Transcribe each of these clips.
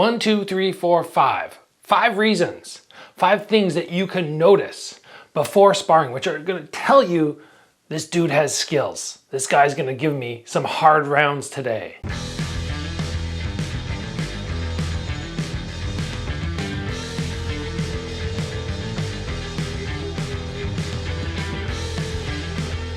1, 2, 3, 4, 5. 5 reasons, 5 things that you can notice before sparring, which are gonna tell you this dude has skills. This guy's gonna give me some hard rounds today.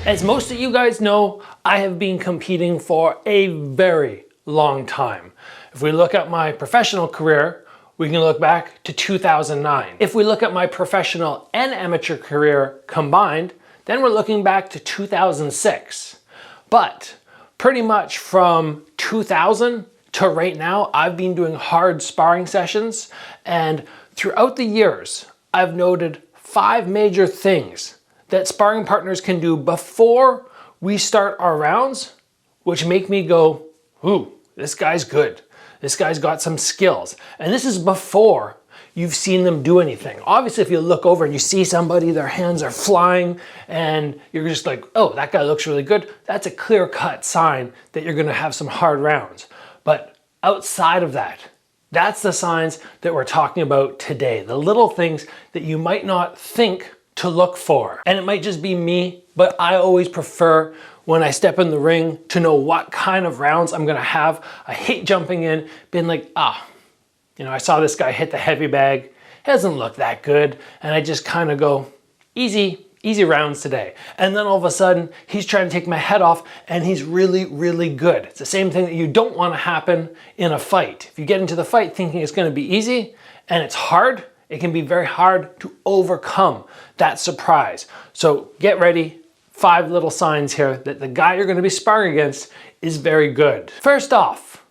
As most of you guys know, I have been competing for a very long time. If we look at my professional career, we can look back to 2009. If we look at my professional and amateur career combined, then we're looking back to 2006. But pretty much from 2000 to right now, I've been doing hard sparring sessions, and throughout the years, I've noted 5 major things that sparring partners can do before we start our rounds, which make me go, ooh, this guy's good. This guy's got some skills. And this is before you've seen them do anything. Obviously, if you look over and you see somebody, their hands are flying, and you're just like, oh, that guy looks really good, that's a clear-cut sign that you're gonna have some hard rounds. But outside of that, that's the signs that we're talking about today. The little things that you might not think to look for. And it might just be me, but I always prefer when I step in the ring to know what kind of rounds I'm gonna have. I hate jumping in, being like, I saw this guy hit the heavy bag, it doesn't look that good. And I just kind of go, easy rounds today. And then all of a sudden, he's trying to take my head off and he's really, really good. It's the same thing that you don't want to happen in a fight. If you get into the fight thinking it's gonna be easy and it's hard, it can be very hard to overcome that surprise. So get ready, 5 little signs here that the guy you're gonna be sparring against is very good. First off,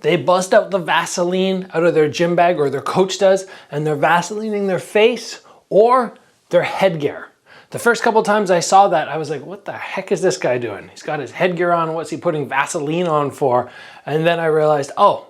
they bust out the Vaseline out of their gym bag, or their coach does, and they're Vaselining their face or their headgear. The first couple times I saw that, I was like, what the heck is this guy doing? He's got his headgear on, what's he putting Vaseline on for? And then I realized, oh,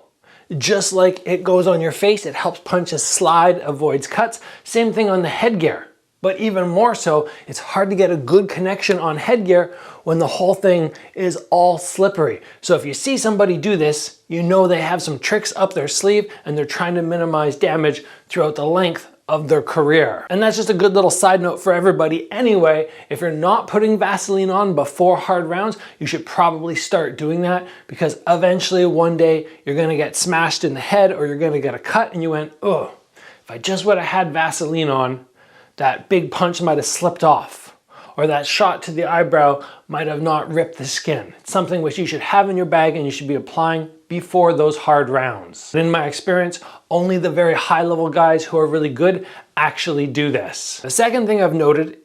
just like it goes on your face, it helps punches slide, avoids cuts. Same thing on the headgear. But even more so, it's hard to get a good connection on headgear when the whole thing is all slippery. So if you see somebody do this, you know they have some tricks up their sleeve and they're trying to minimize damage throughout the length of their career. And that's just a good little side note for everybody anyway. If you're not putting Vaseline on before hard rounds, you should probably start doing that, because eventually one day you're gonna get smashed in the head or you're gonna get a cut and you went, oh, if I just would have had Vaseline on, that big punch might have slipped off, or that shot to the eyebrow might have not ripped the skin. It's something which you should have in your bag and you should be applying before those hard rounds. In my experience, only the very high level guys who are really good actually do this. The second thing I've noted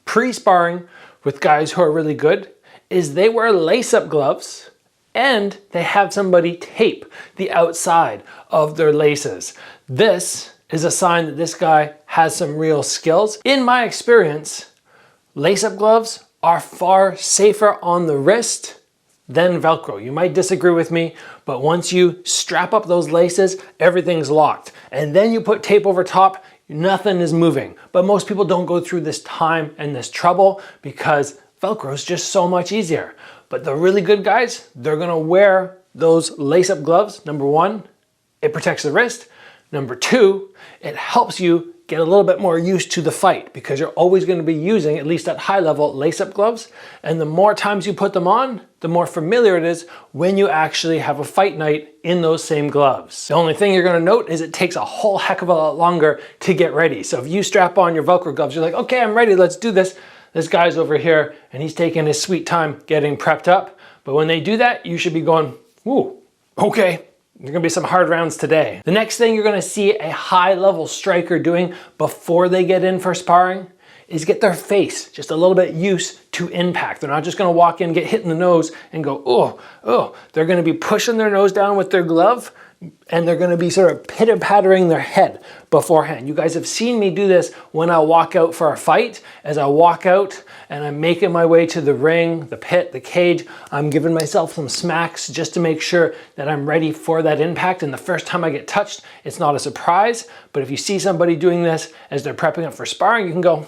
pre-sparring with guys who are really good is they wear lace-up gloves and they have somebody tape the outside of their laces. This is a sign that this guy has some real skills. In my experience, lace-up gloves are far safer on the wrist than Velcro. You might disagree with me, but once you strap up those laces, everything's locked. And then you put tape over top, nothing is moving. But most people don't go through this time and this trouble because Velcro is just so much easier. But the really good guys, they're gonna wear those lace-up gloves. Number 1, it protects the wrist. Number 2, it helps you get a little bit more used to the fight, because you're always going to be using, at least at high level, lace-up gloves. And the more times you put them on, the more familiar it is when you actually have a fight night in those same gloves. The only thing you're going to note is it takes a whole heck of a lot longer to get ready. So if you strap on your Velcro gloves, you're like, okay, I'm ready, let's do this. This guy's over here and he's taking his sweet time getting prepped up. But when they do that, you should be going, ooh, okay. There's gonna be some hard rounds today. The next thing you're gonna see a high level striker doing before they get in for sparring is get their face just a little bit used to impact. They're not just gonna walk in, get hit in the nose and go, oh. They're gonna be pushing their nose down with their glove, and they're gonna be sort of pitter-pattering their head beforehand. You guys have seen me do this when I walk out for a fight. As I walk out and I'm making my way to the ring, the pit, the cage, I'm giving myself some smacks just to make sure that I'm ready for that impact. And the first time I get touched, it's not a surprise. But if you see somebody doing this as they're prepping up for sparring, you can go,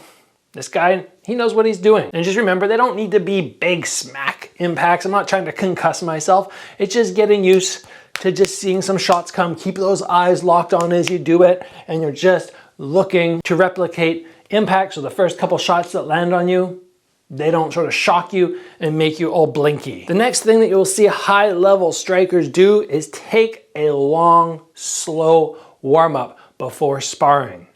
this guy, he knows what he's doing. And just remember, they don't need to be big smack impacts. I'm not trying to concuss myself. It's just getting used to just seeing some shots come. Keep those eyes locked on as you do it, and you're just looking to replicate impact. So the first couple shots that land on you, they don't sort of shock you and make you all blinky. The next thing that you'll see high-level strikers do is take a long, slow warm-up before sparring.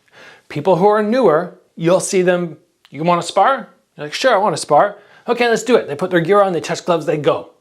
People who are newer, you'll see them, you want to spar? You're like, sure, I want to spar. Okay, let's do it. They put their gear on, they touch gloves, they go.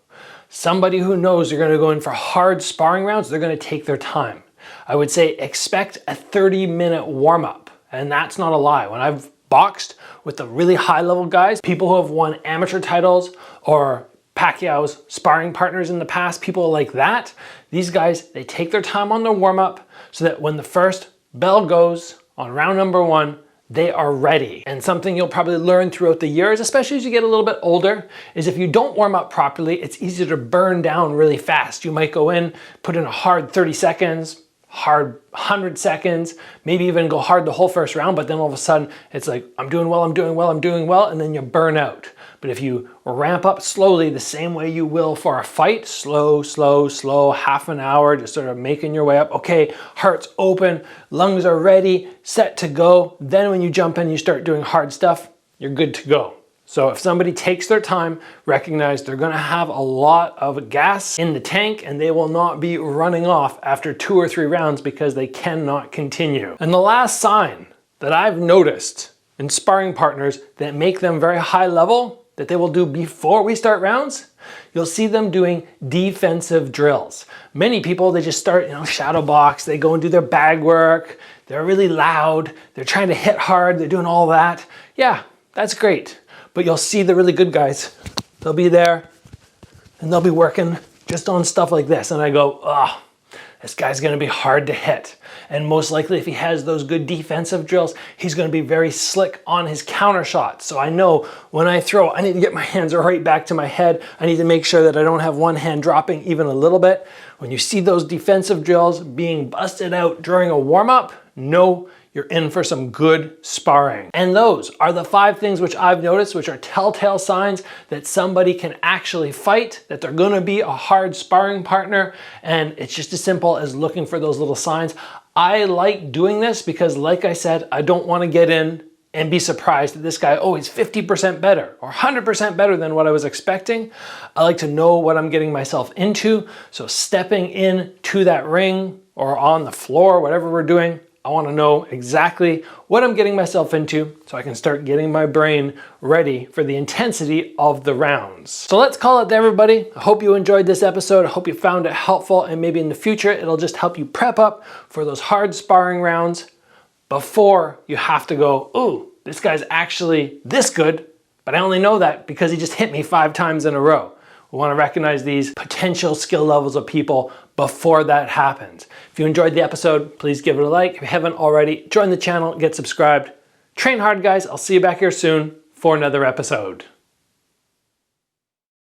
Somebody who knows they're going to go in for hard sparring rounds, they're going to take their time. I would say expect a 30-minute warm-up, and that's not a lie. When I've boxed with the really high-level guys, people who have won amateur titles or Pacquiao's sparring partners in the past, people like that, these guys, they take their time on their warm-up so that when the first bell goes on round number 1, they are ready. And something you'll probably learn throughout the years, especially as you get a little bit older, is if you don't warm up properly, it's easy to burn down really fast. You might go in, put in a hard 30 seconds, hard 100 seconds, maybe even go hard the whole first round, but then all of a sudden it's like, I'm doing well, I'm doing well, I'm doing well, and then you burn out. But if you ramp up slowly the same way you will for a fight, slow, slow, slow, half an hour, just sort of making your way up. Okay, heart's open, lungs are ready, set to go. Then when you jump in, you start doing hard stuff, you're good to go. So if somebody takes their time, recognize they're gonna have a lot of gas in the tank and they will not be running off after 2 or 3 rounds because they cannot continue. And the last sign that I've noticed in sparring partners that make them very high level, that they will do before we start rounds, you'll see them doing defensive drills. Many people, they just start, shadow box, they go and do their bag work, they're really loud, they're trying to hit hard, they're doing all that. Yeah, that's great. But you'll see the really good guys, they'll be there and they'll be working just on stuff like this. And I go, oh, this guy's gonna be hard to hit. And most likely if he has those good defensive drills, he's gonna be very slick on his counter shots. So I know when I throw, I need to get my hands right back to my head. I need to make sure that I don't have one hand dropping even a little bit. When you see those defensive drills being busted out during a warm-up, know you're in for some good sparring. And those are the 5 things which I've noticed, which are telltale signs that somebody can actually fight, that they're gonna be a hard sparring partner. And it's just as simple as looking for those little signs. I like doing this because, like I said, I don't wanna get in and be surprised that this guy, oh, he's 50% better or 100% better than what I was expecting. I like to know what I'm getting myself into. So stepping into that ring or on the floor, whatever we're doing, I want to know exactly what I'm getting myself into so I can start getting my brain ready for the intensity of the rounds. So let's call it there, everybody. I hope you enjoyed this episode. I hope you found it helpful, and maybe in the future, it'll just help you prep up for those hard sparring rounds before you have to go, ooh, this guy's actually this good, but I only know that because he just hit me 5 times in a row. We want to recognize these potential skill levels of people before that happens. If you enjoyed the episode, please give it a like. If you haven't already, join the channel, get subscribed. Train hard, guys. I'll see you back here soon for another episode.